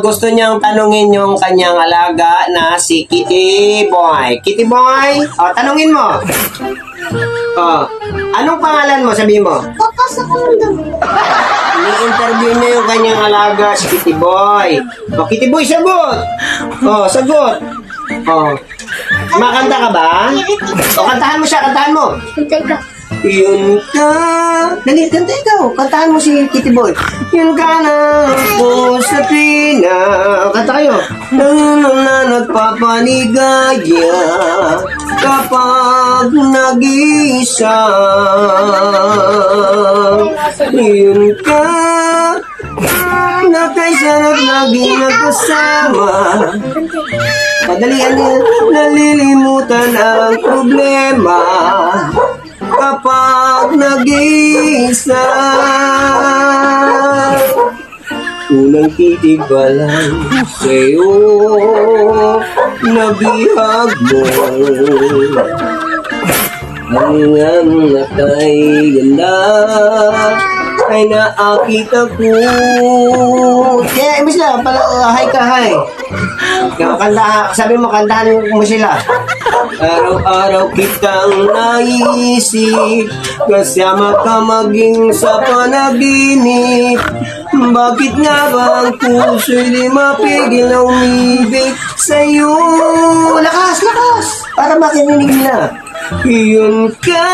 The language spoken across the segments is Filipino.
gusto niyang tanungin yung kanyang alaga na si Kitty Boy. Kitty Boy, tanungin mo. Anong pangalan mo? Sabihin mo. Papasok ko ng dami. Ni-interview niya yung kanyang alaga, si Kitty Boy. Kitty Boy, sagot! Sagot! Makanta ka ba? Kantahan mo siya, kantahan mo. Hintay ka. Yun ka. Dali, kanta ikaw. Kantahan mo si Kitty Boy. Yun ka na po sa pina. Kanta kayo. Na nagpapaligaya kapag nag-isa. Yun ka na kay sarap lagi nagkasama. Padalian niya, nalilimutan ang problema kapag nag-iisa. Unang titig pa lang sa'yo, nabihag mo. Hanggang natay ganda ay naakita ko. Kaya, imbis na, hi ka, hi. Sabi mo, kantahan mo sila. Araw-araw kitang naisip, kasama ka maging sa panaginip. Bakit nga ba ang puso'y di mapigil na umibig sa'yo? Lakas, lakas! Para makinig nila. Yun ka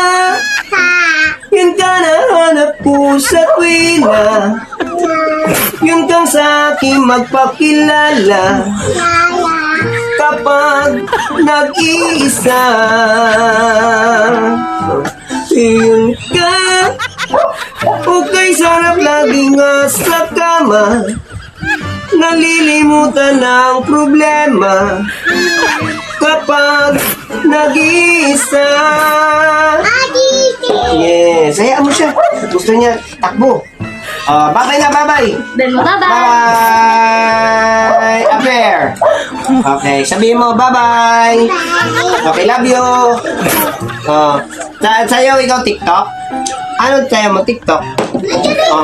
na hanap ko sa tuwina. Yun kang sa'kin magpakilala kapag nag-iisa. Yun ka, okay sarap laging sa kama, nalilimutan ang problema kapag nag-iisa. Yes, hayaan mo siya. Gusto niya takbo. Bye-bye na, bye-bye. Bye-bye. Bye! Affair. Okay, sabihin mo, bye-bye. Okay, love you. Sayaw ikaw TikTok? Ano sayaw mo TikTok?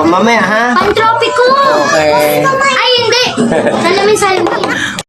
Mamaya ha? Pantropiko. Okay. Ay, hindi. Salamin.